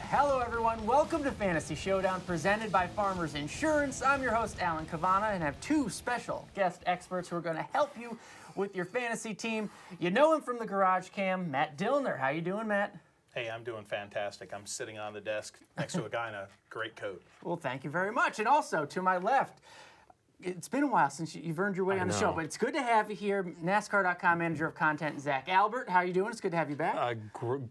Hello, everyone. Welcome to Fantasy Showdown, presented by Farmers Insurance. I'm your host, Alan Cavana, and have two special guest experts who are going to help you with your fantasy team. You know him from the Garage Cam, Matt Dillner. How you doing, Matt? Hey, I'm doing fantastic. I'm sitting on the desk next to a guy in a great coat. Well, thank you very much. And also, to my left, it's been a while since you've earned your way on the show, but it's good to have you here. NASCAR.com Manager of Content, Zack Albert. How are you doing? It's good to have you back.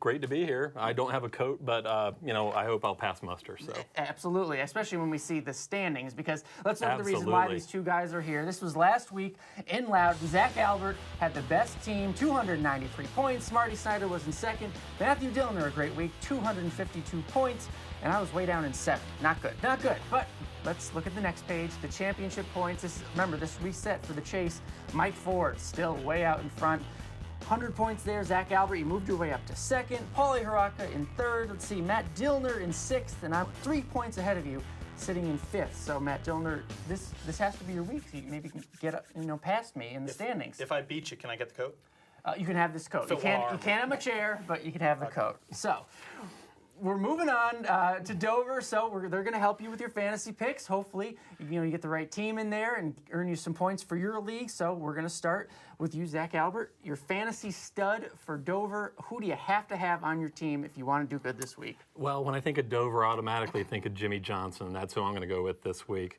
Great to be here. I don't have a coat, but, I hope I'll pass muster. So. Absolutely, especially when we see the standings, because let's look at the reason why these two guys are here. This was last week in Loud. Zack Albert had the best team, 293 points. Marty Snyder was in second. Matthew Dillner, a great week, 252 points. And I was way down in 7th. Not good, not good. But let's look at the next page. The championship points. Remember, this reset for the chase. Mike Ford still way out in front. 100 points there. Zack Albert, you moved your way up to 2nd. Paulie Haraka in 3rd. Let's see, Matt Dillner in 6th. And I'm 3 points ahead of you, sitting in 5th. So, Matt Dillner, this has to be your week. So you maybe can get up, past me in the standings. If I beat you, can I get the coat? You can have this coat. You can't have my chair, but you can have the coat. So, we're moving on to Dover, so they're going to help you with your fantasy picks. Hopefully, you get the right team in there and earn you some points for your league. So we're going to start with you, Zack Albert, your fantasy stud for Dover. Who do you have to have on your team if you want to do good this week? Well, when I think of Dover, I automatically think of Jimmy Johnson. That's who I'm going to go with this week.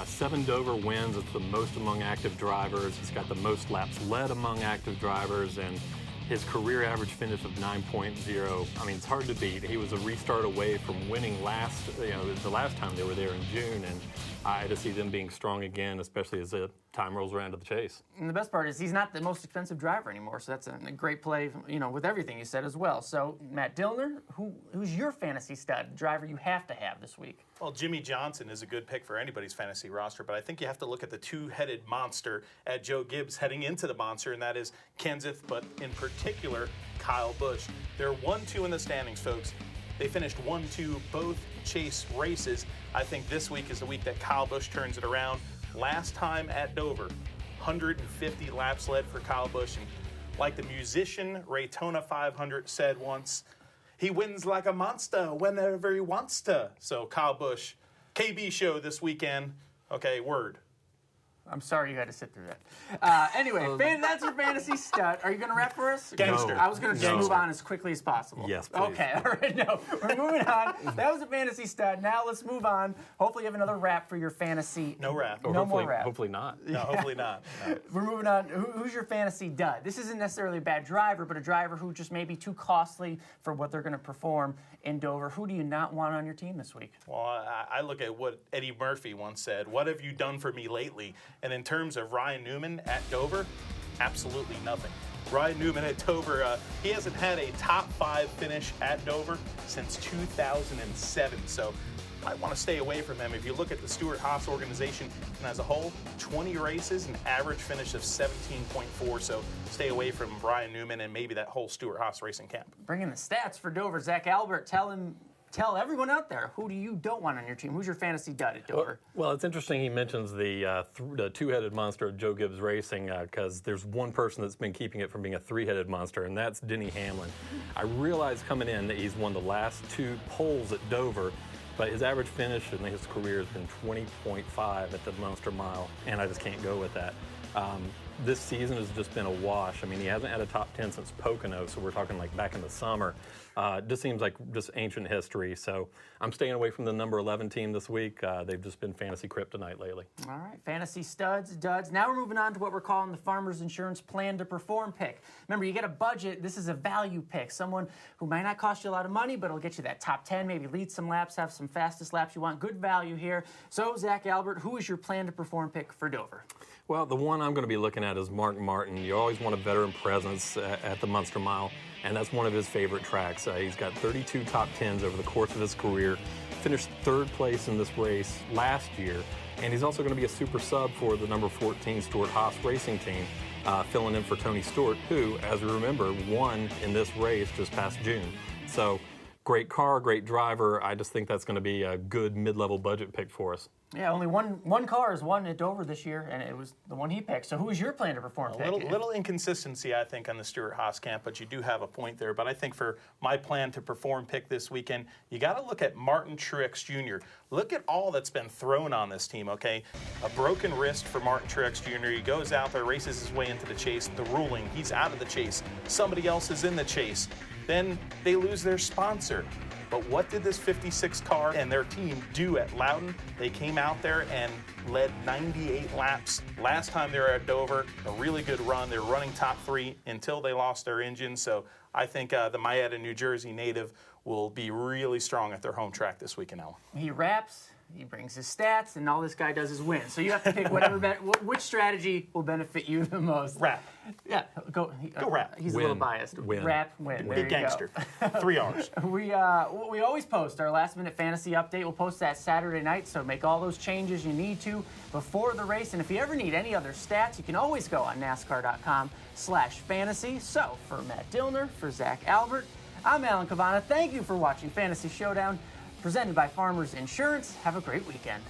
7 Dover wins. It's the most among active drivers. He's got the most laps led among active drivers, and his career average finish of 9.0, I mean, it's hard to beat. He was a restart away from winning the last time they were there in June, and I just see them being strong again, especially as the time rolls around to the chase. And the best part is he's not the most expensive driver anymore, so that's a great play, with everything you said as well. So, Matt Dillner, who's your fantasy stud, driver you have to have this week? Well, Jimmy Johnson is a good pick for anybody's fantasy roster, but I think you have to look at the two-headed monster at Joe Gibbs heading into the monster, and that is Kenseth, but in particular, Kyle Busch. They're 1-2 in the standings, folks. They finished 1-2 both chase races. I think this week is the week that Kyle Busch turns it around. Last time at Dover, 150 laps led for Kyle Busch, and like the musician Raytona 500 said once, he wins like a monster whenever he wants to. So Kyle Busch, KB show this weekend. Okay, word. I'm sorry you had to sit through that. Anyway, that's your fantasy stud. Are you going to rap for us? Gangster. I was going to just move on as quickly as possible. Yes, please. Okay, all right, no. We're moving on. That was a fantasy stud. Now let's move on. Hopefully you have another rap for your fantasy. No rap. No more rap. Hopefully not. No, hopefully not. No. We're moving on. Who's your fantasy dud? This isn't necessarily a bad driver, but a driver who just may be too costly for what they're going to perform in Dover. Who do you not want on your team this week? Well, I look at what Eddie Murphy once said, what have you done for me lately? And in terms of Ryan Newman at Dover, absolutely nothing. Ryan Newman at Dover, he hasn't had a top 5 finish at Dover since 2007, so I want to stay away from him. If you look at the Stewart-Haas organization and as a whole, 20 races, an average finish of 17.4, so stay away from Ryan Newman and maybe that whole Stewart-Haas racing camp. Bringing the stats for Dover, Zack Albert, tell everyone out there, who do you don't want on your team? Who's your fantasy dud at Dover? Well, it's interesting he mentions the two-headed monster of Joe Gibbs Racing, because there's one person that's been keeping it from being a 3-headed monster, and that's Denny Hamlin. I realized coming in that he's won the last 2 poles at Dover, but his average finish in his career has been 20.5 at the Monster Mile, and I just can't go with that. This season has just been a wash. I mean, he hasn't had a top 10 since Pocono, so we're talking like back in the summer. Just seems like just ancient history. So I'm staying away from the number 11 team this week. They've just been fantasy kryptonite lately. All right, fantasy studs, duds. Now we're moving on to what we're calling the Farmers Insurance Plan to Perform pick. Remember, you get a budget. This is a value pick. Someone who might not cost you a lot of money, but it'll get you that top 10, maybe lead some laps, have some fastest laps. You want good value here. So, Zack Albert, who is your Plan to Perform pick for Dover? Well, the one I'm going to be looking at is Mark Martin. You always want a veteran presence at the Munster Mile, and that's one of his favorite tracks. He's got 32 top 10s over the course of his career, finished 3rd place in this race last year, and he's also going to be a super sub for the number 14 Stewart-Haas racing team, filling in for Tony Stewart, who, as we remember, won in this race just past June. So, great car, great driver. I just think that's going to be a good mid-level budget pick for us. Yeah, only one car has won at Dover this year, and it was the one he picked. So who is your plan to perform pick? Little inconsistency, I think, on the Stewart-Haas camp, but you do have a point there. But I think for my plan to perform pick this weekend, you got to look at Martin Truex Jr. Look at all that's been thrown on this team, okay? A broken wrist for Martin Truex Jr. He goes out there, races his way into the chase. The ruling, he's out of the chase. Somebody else is in the chase. Then they lose their sponsor. But what did this 56 car and their team do at Loudon? They came out there and led 98 laps. Last time they were at Dover, a really good run. They were running top 3 until they lost their engine. So I think the Mayetta, New Jersey native will be really strong at their home track this weekend, Alan. He raps, he brings his stats, and all this guy does is win. So you have to pick which strategy will benefit you the most. Rap. Yeah, go rap. He's Win. a little biased. Win. Rap, win. There Big you gangster. go. 3 R's. We always post our last-minute fantasy update. We'll post that Saturday night, so make all those changes you need to before the race. And if you ever need any other stats, you can always go on NASCAR.com/fantasy. So for Matt Dillner, for Zack Albert, I'm Alan Cavana. Thank you for watching Fantasy Showdown, presented by Farmers Insurance. Have a great weekend.